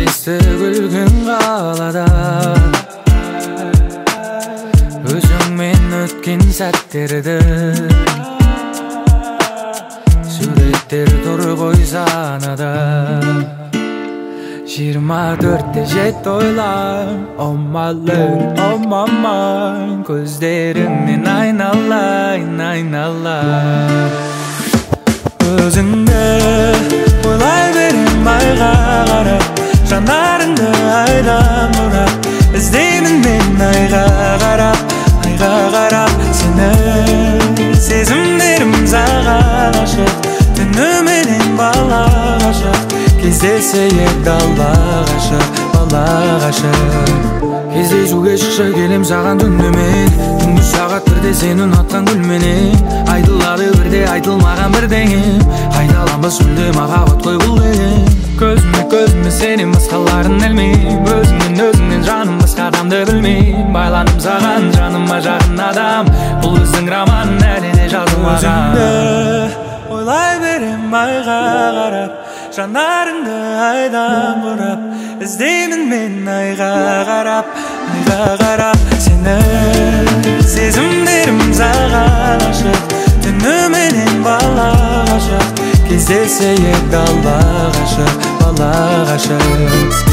Bizde gülgün qalada Özüңмен ötken sәtтерді Сүреттер тұр қойсанада 24'te jet oylar Oh my love, oh my mind Gözlerinden aynalayın aynalar Özünde oylay verim ayga qarab Жандарыңды aydan ұрап İzdеймін мен ayga qarab Seni сезімдерім саған ашық Түніменен бала ғашық Кездесейік дала ғашық, бала ғашық Кездесуге шықша келем саған түнімен Түнгі сағат бірде сен ұнатқан гүлменен Айтылады бірде айтылмаған бірдеңе Қайталанбас мүлде махаббат қой бұл деген Көзіме сенен басқаларын ілмейм Өзіңнен жаным басқа адамды білмейм Байланым саған жаныма жақын адам Бұл біздің роман әлі де жазылмаған Өзіңді ойлай берем айға қарап Жанарыңды айдан бұрап İzdеймін мен айға қарап Сені сезімдерім саған ашық Түніменен бала ғашық Кездесейік дала ғашық, бала ғашық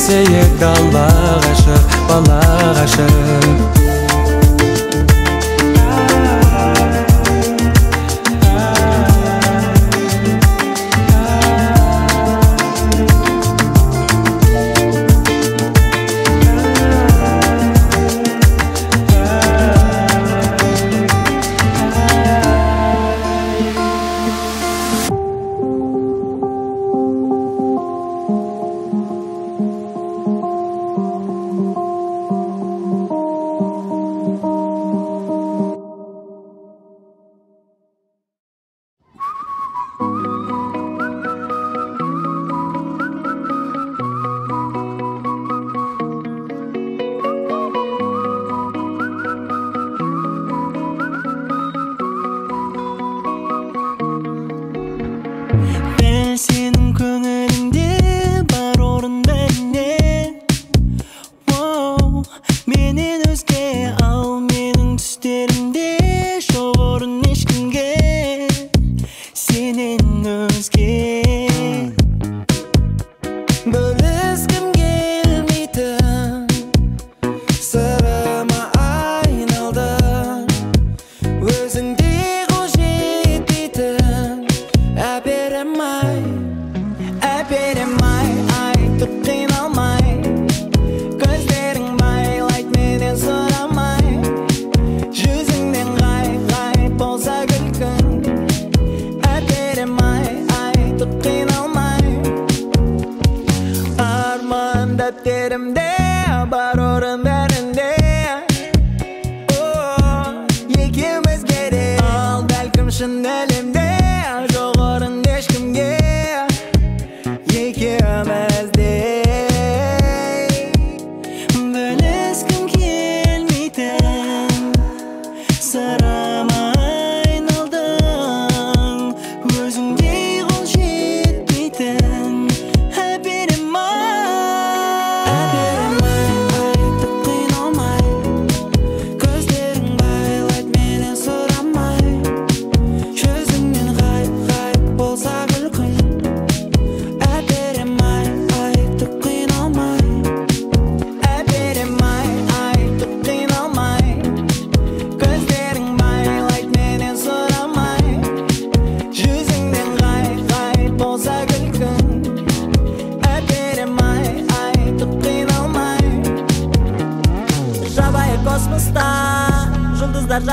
Кездесейік дала ғашық, бала ғашық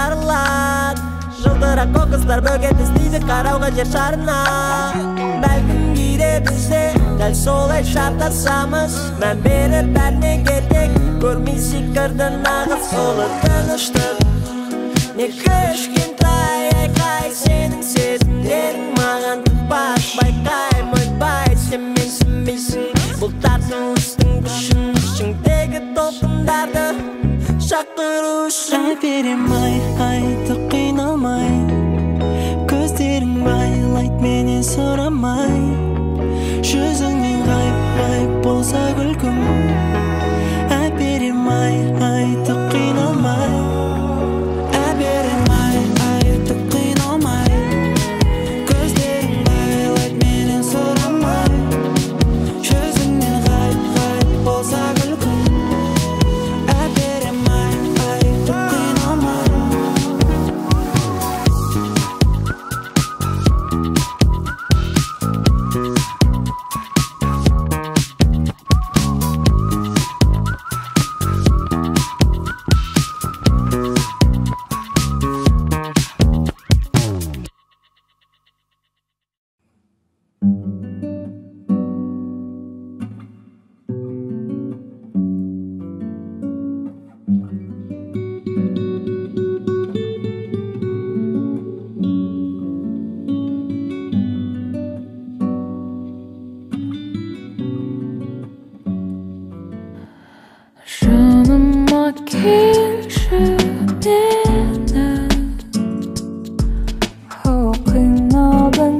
жарылат жылтырақ қоқыстар бөгет іздейді қарауға жер шарына бәлкім кейде бізде дәл солай шатасамыз мән беріп бәріне кетек көрмейсек кірді нағыз ұлы тыныштық не кішкентай айқай сенің сезімдерің маған тұтпас байқаймын ойбай сен менсінбейсің бұл тартылыстың күшін ішіңдегі толқындарды шақыру үшін берем айтып қиналмай көздерің байлайды менен сұрамай жүзіңнен ғайып болса күлкім әперем айтып қиналмай әперем айтып қиналмай көздерің байлайды менен сұрамай жүзіңнен ғайып болса күлкім әперем айтып қиналмай жаныма келші мені қиналдың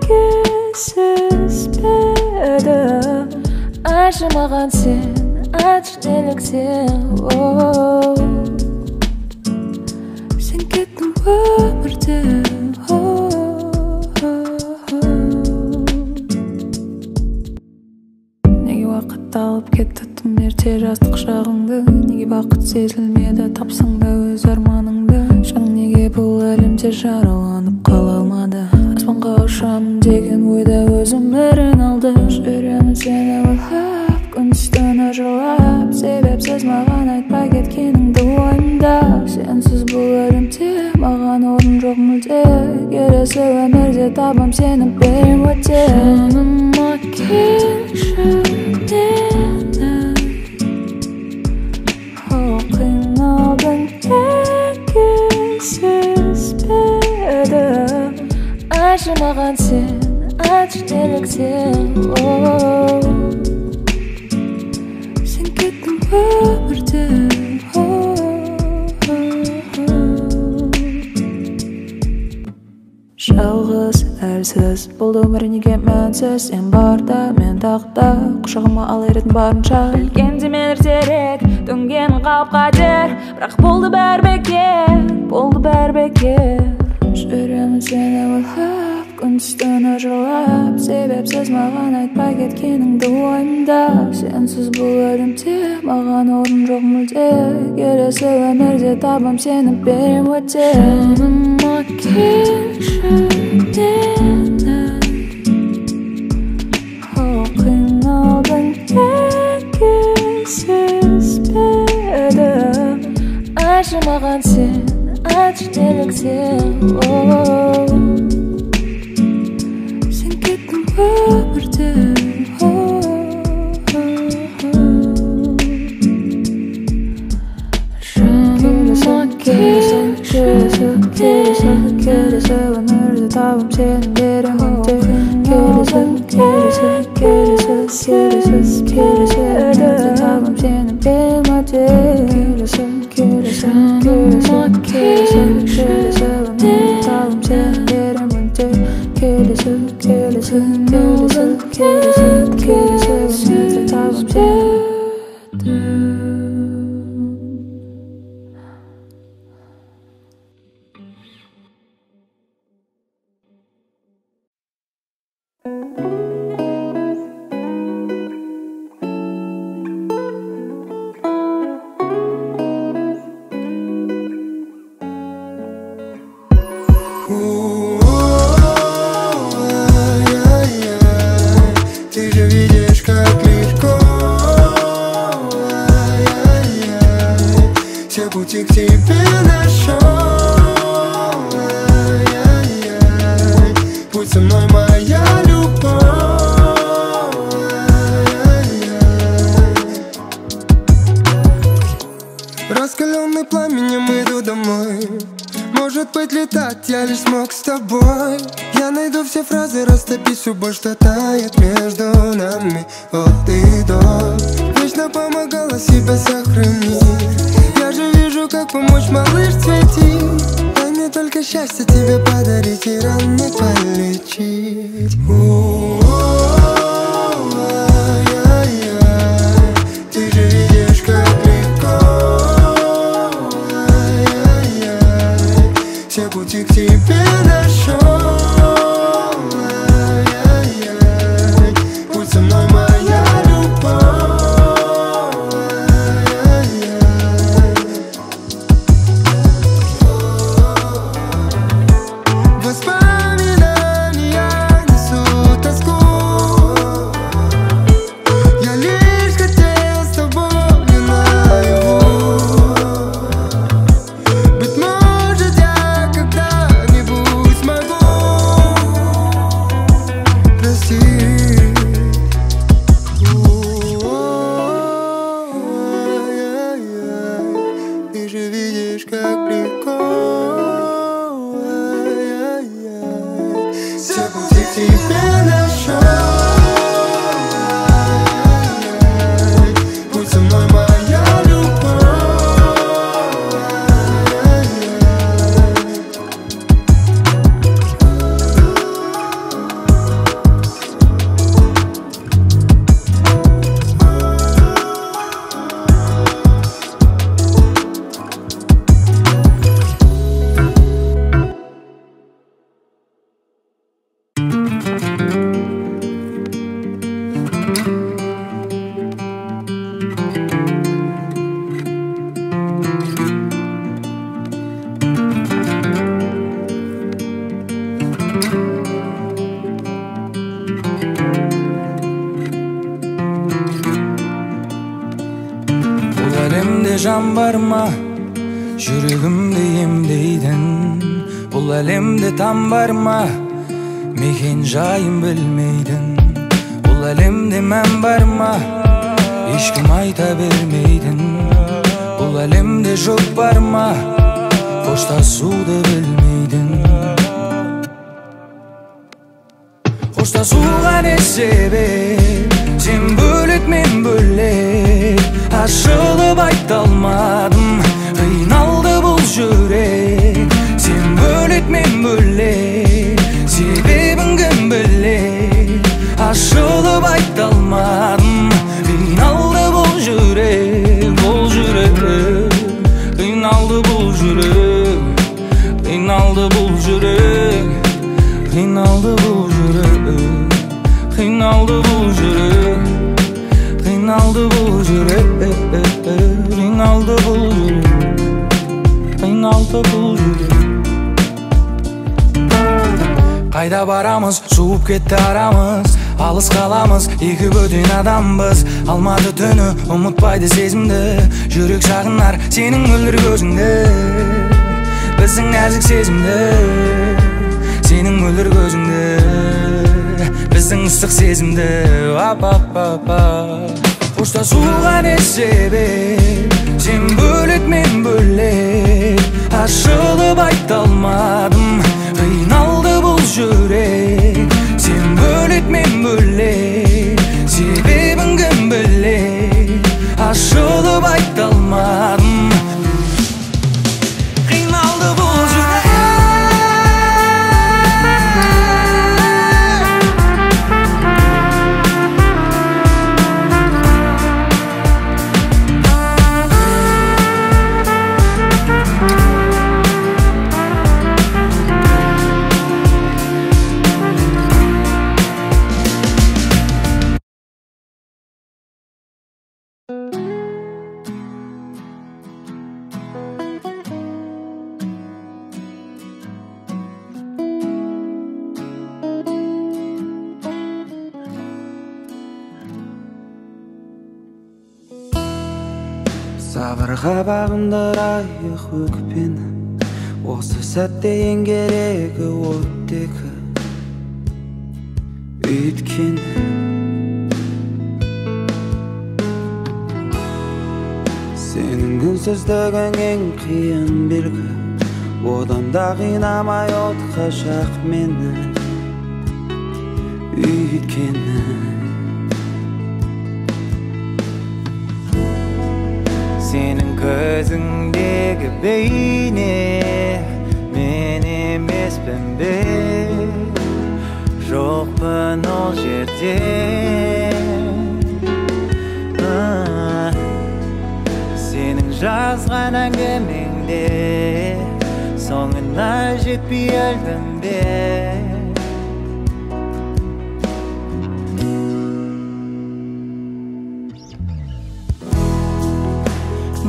екісіз беді айтшы маған сен айтшы неліктен сен кеттің өмірден неге уақыт алып кетті тым ерте жастық шағыңды неге бақыт сезілмеді тапсаң да өз арманыңды жаның неге бұл әлемде жараланып қала алмады аспанға ұшамын деген ойда өз өмірін алды жүремін сені ойлап күн-түн жырлап себепсіз маған айтпай кеткеніңді ойымда сенсіз бұл әлемде маған орын жоқ мүлде келесі өмірде табам сені берем өте жаныма келші мені қиналдың екісіз беді айтшы маған сен айтшы неліктен сен кеттің өмірден жалғыз әлсіз бұл өмір неге мәнсіз сен барда мен тақта құшағыма ал еретін барынша білгенде мен ертерек төнгенім қауіп қатер бірақ болды бәрі бекер жүремін сені ойлап күн-түн жырлап себепсіз маған айтпай кеткеніңді ойымда сенсіз бұл әлемде маған орын жоқ мүлде келесі өмірде табам сені берем өте жаныма келші мені қиналдың екісіз беді айтшы маған сен айтшы неліктен сен кеттің өмірден жаныма келші келесі өмірде табам сені берем өте келесі өмірде табам сені берем өте жаныма келші өмірде табам сені берем өте келесі өмірде табам сені Может быть, летать я лишь смог с тобой. Я найду все фразы, растопи всю боль, что тает между нами от и до. Вечно помогала себя сохранить. Я же вижу, как помочь, малыш, цвети. Дай мне только счастье тебе подарить и раны полечить. Ты же видишь, как легко. Все пути к тебе нашел. Будь со мной, моя любовь. Воспоминания несут тоску. Я лишь хотел с тобой наяву. Быть может, я когда-нибудь смогу простить. Ты же видишь, как легко. Все пути к тебе нашел. Будь со мной, моя любовь. Бұл әлемде жан бар ма, жүрегімді емдейтін? Бұл әлемде там бар ма, мекен жайын білмейтін? Бұл әлемде мән бар ма, ешкім айта бермейтін? Бұл әлемде жұп бар ма, қоштасуды білмейтін? Қоштасуға не себеп? Сен бөлек, мен бөлек. Ашылып айта алмадым, қиналды бұл жүрек. Сен бөлек, мен бөлек. Себебін кім білек? Ашылып айта алмадым, қиналды бұл жүрек. Бұл жүрек, қиналды бұл жүрек. Қиналды бұл жүрек. Қиналды бұл жүрек. Қиналды бұл жүрек. Қиналды бұл жүрек. Қиналды бұл жүрек. Қиналды бұл жүрек. Қайда барамыз, суып кетті арамыз. Алыс қаламыз, екі бөтен адамбыз. Алматы түні ұмытпайды сезімді. Жүрек шағынар сенің мөлдір көзіңді. Біздің нәзік сезімді, сенің мөлдір көзіңді. Біздің ыстық сезімді. Қоштасуға не себеп? Сен бөлек, мен бөлек. Ашылып айта алмадым, қиналды бұл жүрек. Сен бөлек, мен бөлек. Себебін кім білек? Ашылып айта алмадым, қиналды бұл жүрек. Сабырға бағындырайық өкпені, осы сәтте ең керегі оттегі. Өйткені сенің үнсіздігің ең қиын белгі. одан да қинамай отқа жақ мені өйткені сенің көзіңдегі бейне мен емеспін бе жоқпын ол жерде сенің жазған әңгімеңде соңына жетпей өлдім бе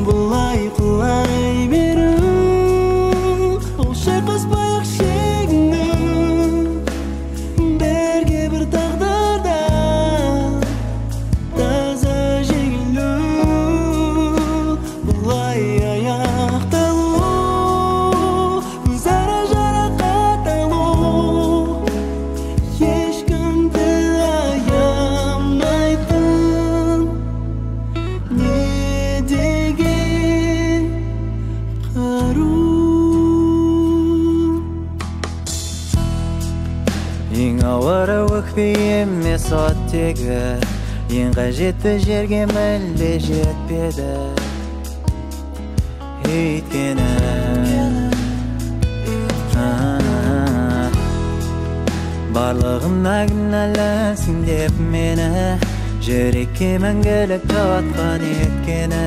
бұлай құлай беру ол шайқаспай-ақ шегіну бірге бір тағдырда таза жеңілу бұлай аяқталу өзара жарақат алу ешкімді аямайтын не деген ең ауыры өкпе емес оттегі ең қажетті жерге мүлде жетпеді өйткені барлығына кінәлісің деп мені жүрекке мәңгілік отқан еткені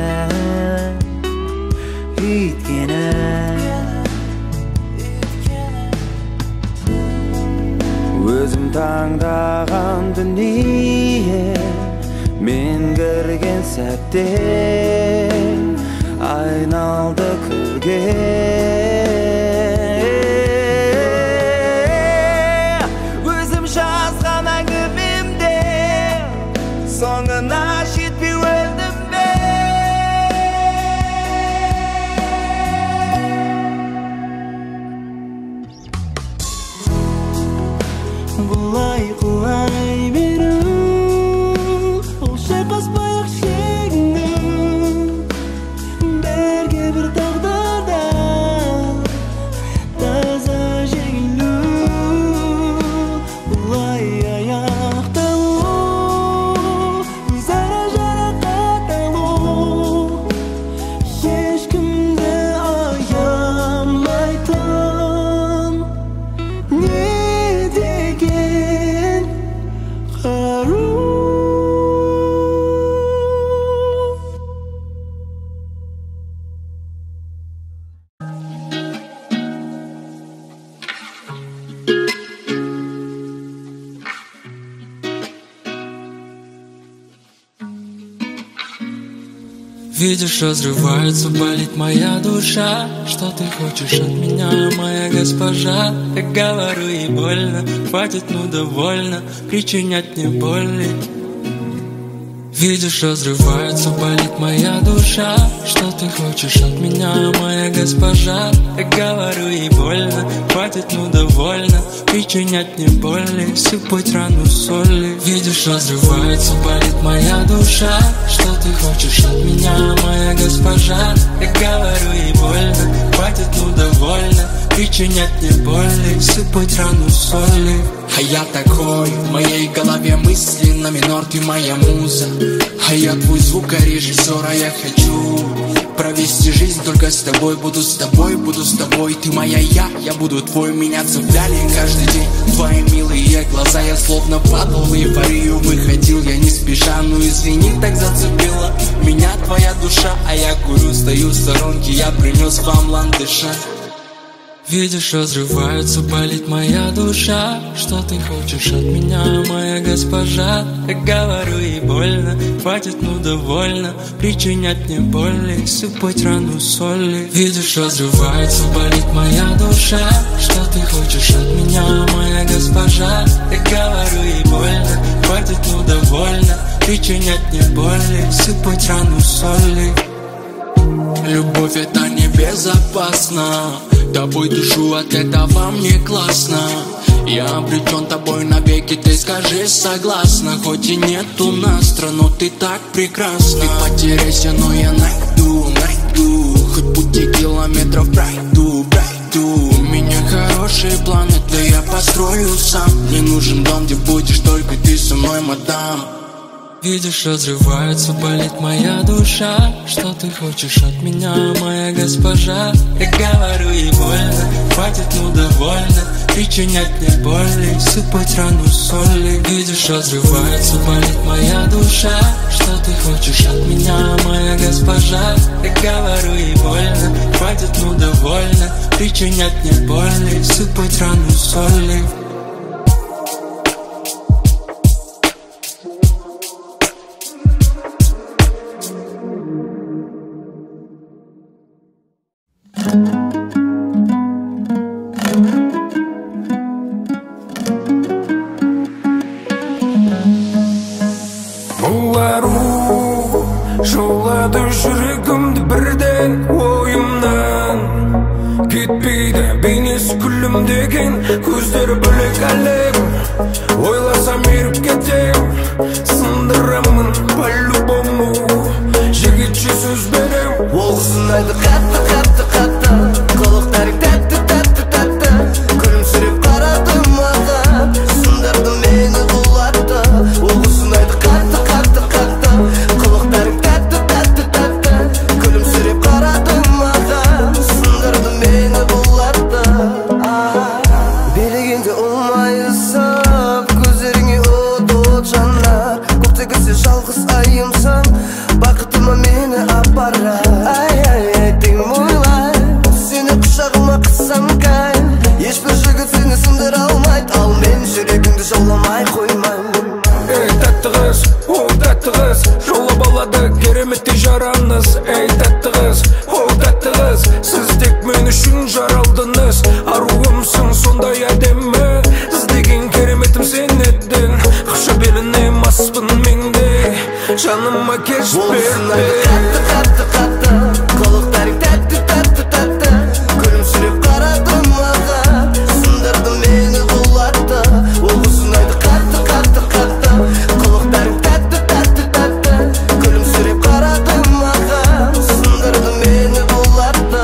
өйткені өзім таңдаған дүние мен кірген сәтте айналды күлге өзім жазған әңгімемде соңына жетпей өлдім бе бұлай құлай беру ол шайқаспай-ақ шегіну бірге бір тағдырда таза жеңілу бұлай аяқталу өзара жарақат алу ешкімді аямайтын не деген қару Видишь, разрывается, болит моя душа. Что ты хочешь от меня, моя госпожа? Я говорю ей больно, хватит, ну довольно причинять мне боли. Видишь, разрывается, болит моя душа. Что ты хочешь от меня, моя госпожа? Я говорю ей больно, хватит, ну довольно причинять мне боли, сыпать рану соли. Видишь, разрывается, болит моя душа. Что ты хочешь от меня, моя госпожа? Я говорю ей больно, хватит, ну довольно причинять мне боли, сыпать рану соли. А я такой, в моей голове мысли на минор, ты моя муза. А я твой звукорежиссер, а я хочу провести жизнь только с тобой. Буду с тобой, буду с тобой. Ты моя я буду твой. Меня цепляли каждый день твои милые глаза. Я словно падал в эйфорию, выходил я не спеша. Ну извини, так зацепила меня твоя душа. А я курю, стою в сторонке, я принес вам ландыша. Видишь, разрывается, болит моя душа. Что ты хочешь от меня, моя госпожа? Я говорю ей больно, хватит, ну довольно причинять мне боли, сыпать рану соли. Видишь, разрывается, болит моя душа. Что ты хочешь от меня, моя госпожа? Я говорю ей больно, хватит, ну довольно причинять мне боли, сыпать рану соли. Любовь это небезопасно, тобой дышу, от этого мне классно. Я обречен тобой навеки, ты скажи согласна. Хоть и нету настро, но ты так прекрасна. Ты потеряйся, но я найду. Хоть пути километров пройду. всем отдам. Видишь, разрывается, болит моя душа. Что ты хочешь от меня, моя госпожа? Я говорю, ей больно, хватит, ну довольно причинять мне боли, сыпать рану соли. Видишь, разрывается, болит моя душа. Что ты хочешь от меня, моя госпожа? Я говорю, ей больно, хватит, ну довольно причинять мне боли, сыпать рану соли. Жолады жүрегімді бірден ойымнан кетпейді бейнесі күлімдеген көздері бөлек әлем. Ойласам еріп кетем, сындырамын по-любому, жігітше сөз берем. Ол сынайды қатты, қылықтарың тәтті, күлімсіреп қарады маған, сындырды мені құлатты. Ол сынайды қатты, қылықтарың тәтті, күлімсіреп қарады маған, сындырды мені құлатты. Билегенде ұлмайысып, көздеріңе от жанар, көктегісі жалғыз айымсың, бақытыма мені апара. Теңім ойлай, сені құшағыма қыссам кай, ешбір жігіт сені сындыра алмайды, ал мен жүрегіңді жауламай қоймаймын. Эй, тәтті қыз, о тәтті қыз, жаулап алады кереметтей жараңыз. Эй, тәтті қыз, о тәтті қыз, сіз тек мен үшін жаралдыңыз. Аруымсың сондай әдемі, іздеген кереметім сен едің. Қаша беліне маспын менде, жаныма кеш берді. Қатты, қылықтарың тәтті, күлімсіреп қарады маған, сындырды мені құлатты. Ол сынайды қатты, қылықтарың тәтті, күлімсіреп қарады маған, сындырды мені құлатты.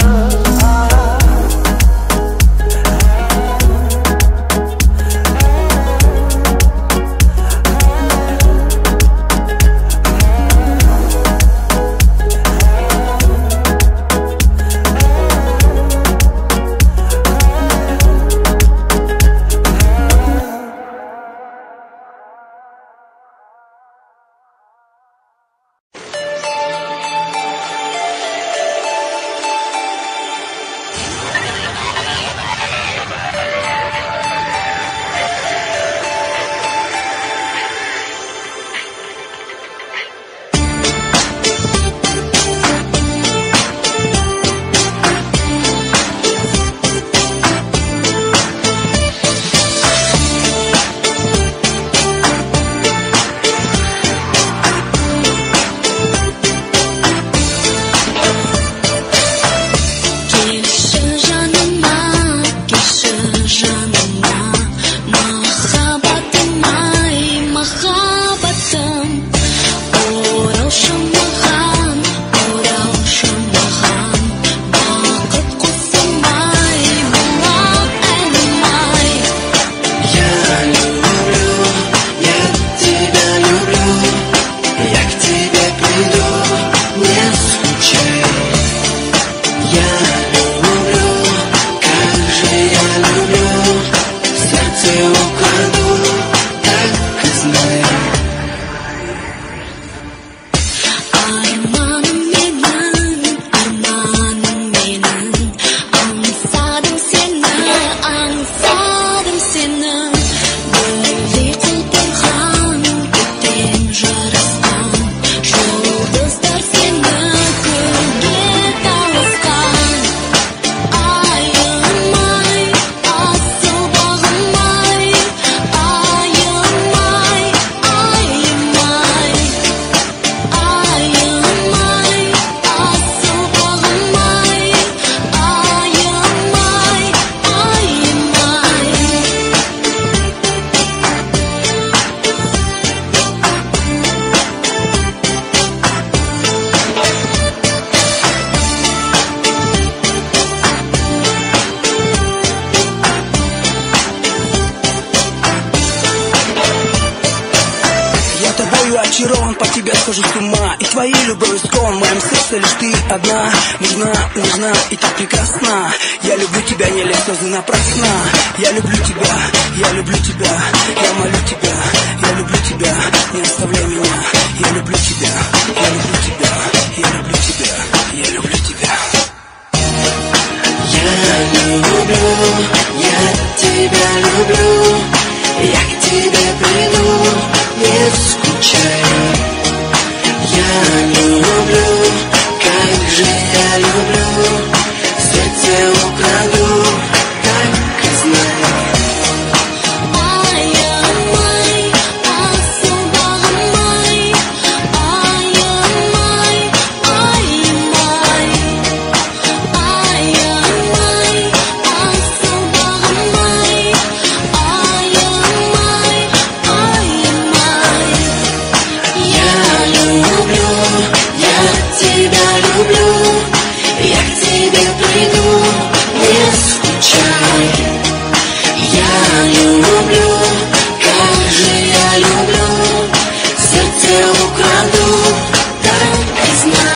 очарован, по тебе схожу с ума. И твоей любовью скован, в моем сердце лишь ты одна. Нужна, нужна и так прекрасна. Я люблю тебя, не лезь слезы напрасно. Я люблю тебя, я люблю тебя. Я молю тебя, я люблю тебя. Не оставляй меня, я люблю тебя. Я люблю тебя, я люблю тебя. Я люблю тебя. Я люблю, я тебя люблю. Я к тебе приду, не скучай. Я люблю, как же я люблю. Сердце украду, так и знай. Я люблю, как же я люблю. Сердце украду.